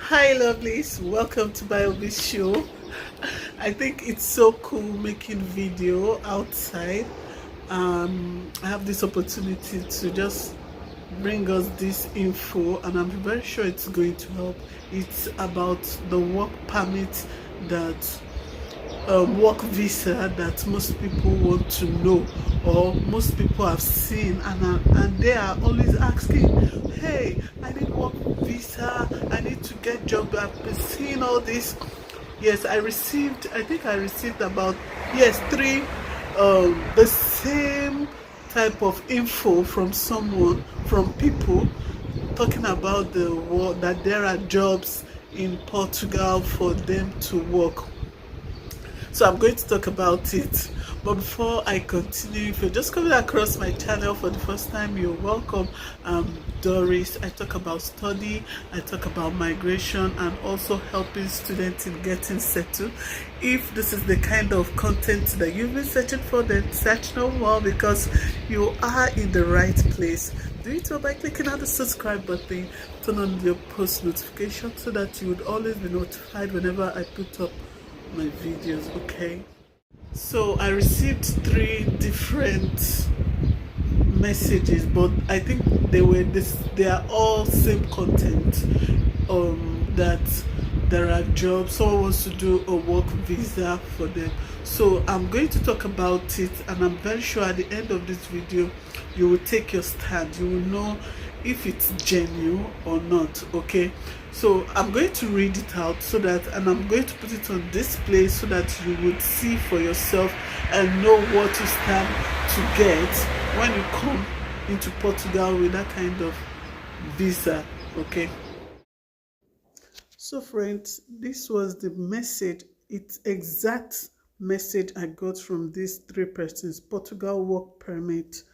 Hi lovelies, welcome to bayoandobi show. I think it's so cool making video outside. I have this opportunity to just bring us this info, and I'm very sure it's going to help. It's about the work permit that work visa that most people want to know, or most people have seen, and they are always asking, hey, I need work visa, I need to get job. I've been seeing all this. Yes, I think I received about, yes, three the same type of info from from people talking about the work, that there are jobs in Portugal for them to work. So I'm going to talk about it. But before I continue, if you're just coming across my channel for the first time, you're welcome. Doris. I talk about study, I talk about migration, and also helping students in getting settled. If this is the kind of content that you've been searching for, then search no more, because you are in the right place. Do it by clicking on the subscribe button, turn on your post notification so that you would always be notified whenever I put up my videos. Okay, so I received three different messages, but I think they are all same content. That there are jobs, someone wants to do a work visa for them. So I'm going to talk about it, and I'm very sure at the end of this video you will take your stand. You will know if it's genuine or not. Okay, so I'm going to read it out, and I'm going to put it on display so that you would see for yourself and know what you stand to get when you come into Portugal with that kind of visa. Okay, so friends, this was the message. It's exact message I got from these three persons. Portugal work permit,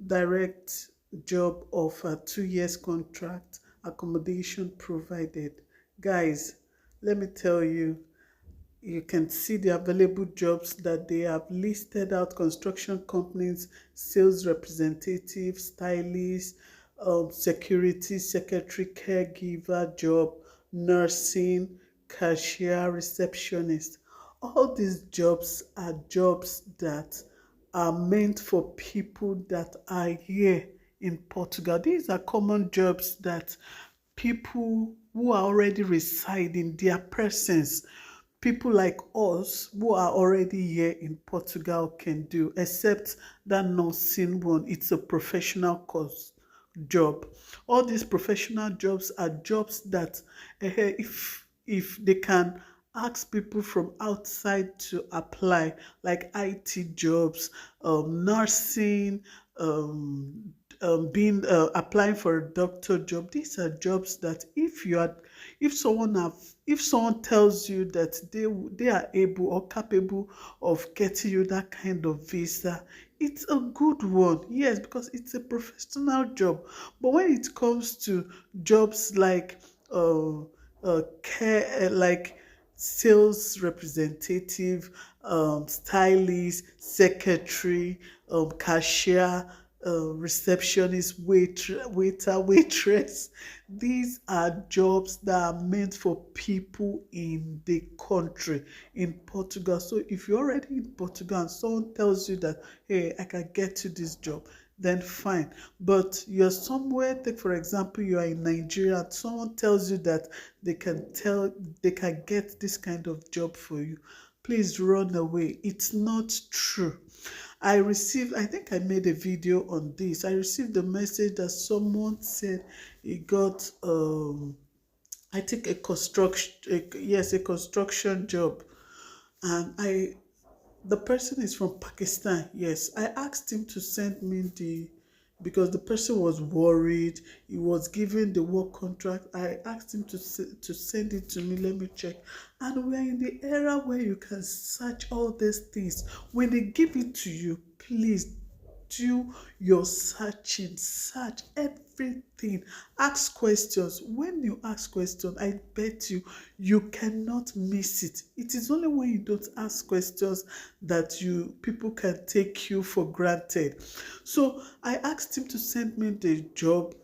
direct job offer, 2 years contract, accommodation provided. Guys, let me tell you, you can see the available jobs that they have listed out: construction companies, sales representative, stylist, security, secretary, caregiver job, nursing, cashier, receptionist. All these jobs are jobs that are meant for people that are here in Portugal. These are common jobs that people who are already residing, their presence, people like us who are already here in Portugal can do, except that nursing one. It's a professional course job. All these professional jobs are jobs that if they can ask people from outside to apply, like IT jobs, nursing, being applying for a doctor job. These are jobs that if someone tells you that they are able or capable of getting you that kind of visa, it's a good one. Yes, because it's a professional job. But when it comes to jobs like care, like sales representative, stylist, secretary, cashier, receptionist, waiter, waitress. These are jobs that are meant for people in the country, in Portugal. So if you're already in Portugal and someone tells you that, hey, I can get you this job, then fine. But you're somewhere, take for example, you are in Nigeria, and someone tells you that they can get this kind of job for you, please run away. It's not true. I think I made a video on this. I received a message that someone said he got I think a construction job, and the person is from Pakistan. Yes, I asked him to send me because the person was worried. He was given the work contract. I asked him to send it to me. Let me check. And we're in the era where you can search all these things. When they give it to you, please do your searching. Search everything. Ask questions. When you ask questions, I bet you cannot miss it. It is only when you don't ask questions that people can take you for granted. So I asked him to send me the job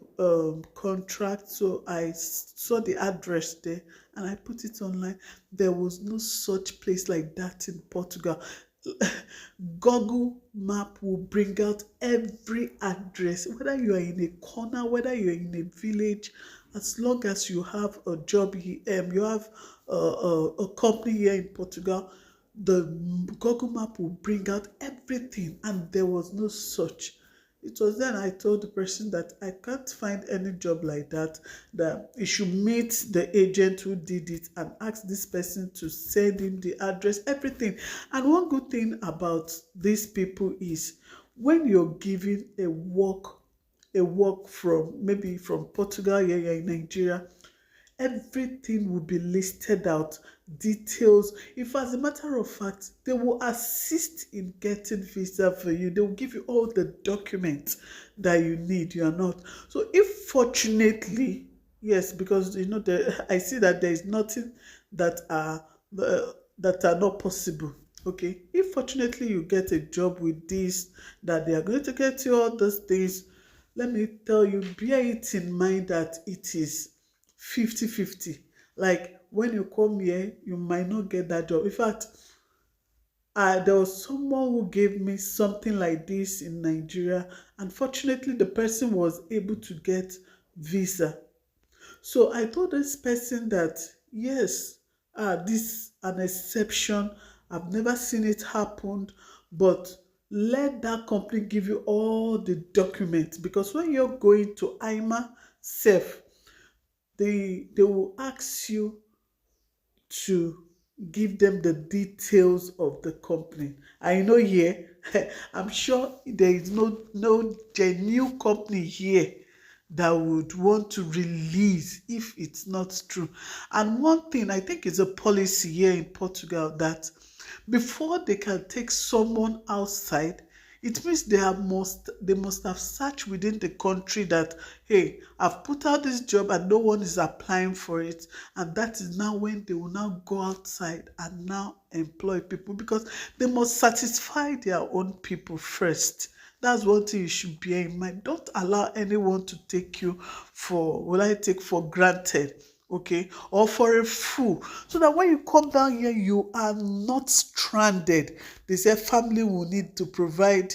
contract. So I saw the address there and I put it online. There was no such place like that in Portugal. Google map will bring out every address, whether you are in a corner, whether you're in a village. As long as you have a job here, you have a company here in Portugal, the Google map will bring out everything, and there was no such. It was then I told the person that I can't find any job like that, that he should meet the agent who did it and ask this person to send him the address, everything. And one good thing about these people is when you're giving a work from maybe from Portugal, here in Nigeria, everything will be listed out, details. If as a matter of fact, they will assist in getting visa for you. They will give you all the documents that you need. You are not. So if fortunately, yes, because I see that there is nothing that that are not possible. Okay, if fortunately you get a job with this, that they are going to get you all those things, let me tell you, bear it in mind that it is 50-50. Like when you come here, you might not get that job. In fact, there was someone who gave me something like this in Nigeria. Unfortunately, the person was able to get visa. So I told this person that yes, this an exception. I've never seen it happen, but let that company give you all the documents, because when you're going to IMA self, they will ask you to give them the details of the company. I know here, I'm sure there is no genuine company here that would want to release if it's not true. And one thing, I think it's a policy here in Portugal that before they can take someone outside, it means they must have searched within the country that, hey, I've put out this job and no one is applying for it. And that is now when they will now go outside and now employ people, because they must satisfy their own people first. That's one thing you should bear in mind. Don't allow anyone to take you for, will I take for granted, okay, or for a fool, so that when you come down here, you are not stranded. They say family will need to provide,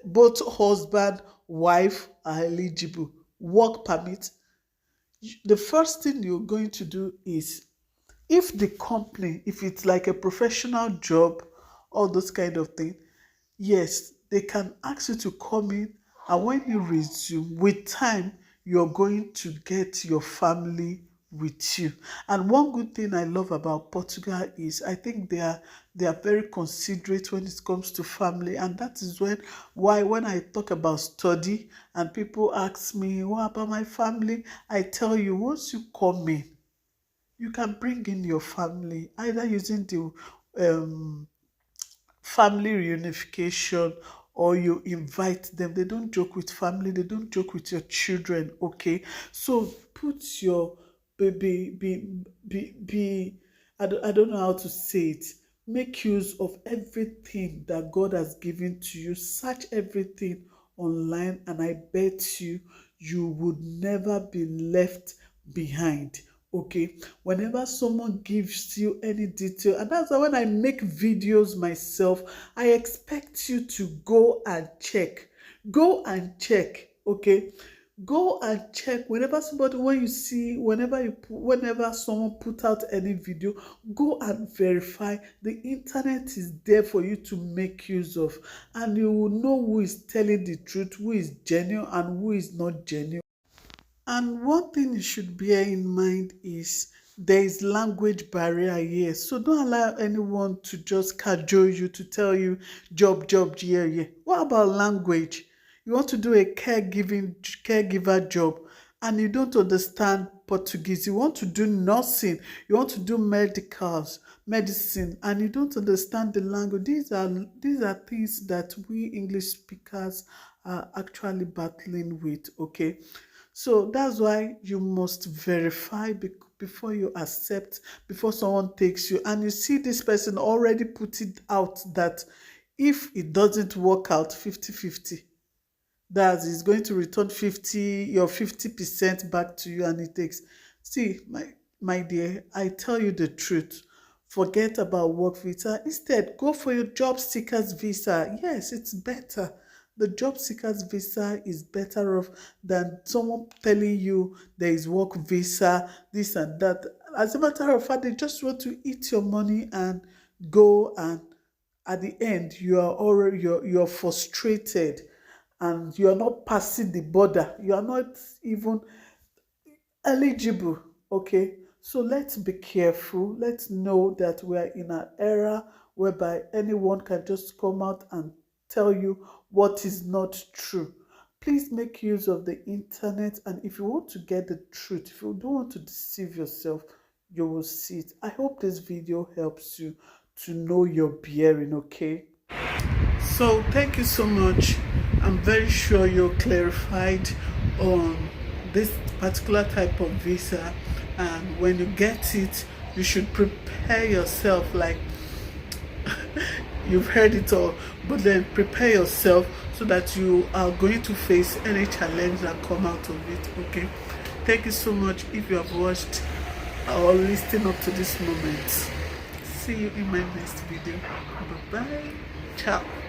both husband, wife are eligible, work permit. The first thing you're going to do is, if the company, if it's like a professional job, all those kind of things, yes, they can ask you to come in, and when you resume, with time, you're going to get your family with you. And one good thing I love about Portugal is I think they are very considerate when it comes to family, and that is why when I talk about study and people ask me, what about my family? I tell you, once you come in, you can bring in your family, either using the family reunification, or you invite them. They don't joke with family, they don't joke with your children, okay? So put your be I don't know how to say it. Make use of everything that God has given to you. Search everything online, and I bet you would never be left behind. Okay, whenever someone gives you any detail, and that's why when I make videos myself, I expect you to go and check. Okay, go and check whenever somebody, when you see, whenever someone put out any video, go and verify. The internet is there for you to make use of, and you will know who is telling the truth, who is genuine and who is not genuine. And one thing you should bear in mind is there is language barrier here. So don't allow anyone to just cajole you, to tell you job, yeah, yeah. What about language? You want to do a caregiver job and you don't understand Portuguese. You want to do nursing, you want to do medicine, and you don't understand the language. These are things that we English speakers are actually battling with, okay? So that's why you must verify before you accept, before someone takes you. And you see this person already put it out that if it doesn't work out 50-50, that is going to return 50% back to you, and it takes. See, my dear, I tell you the truth. Forget about work visa. Instead, go for your job seekers visa. Yes, it's better. The job seekers visa is better off than someone telling you there is work visa, this and that. As a matter of fact, they just want to eat your money and go, and at the end you are already you're frustrated, and you are not passing the border. You are not even eligible. Okay, so let's be careful. Let's know that we are in an era whereby anyone can just come out and tell you what is not true. Please make use of the internet, and if you want to get the truth, if you don't want to deceive yourself, you will see it. I hope this video helps you to know your bearing. Okay, so thank you so much. I'm very sure you're clarified on this particular type of visa, and when you get it, you should prepare yourself like you've heard it all, but then prepare yourself so that you are going to face any challenge that come out of it. Okay, thank you so much if you have watched or listened up to this moment. See you in my next video. Bye bye. Ciao.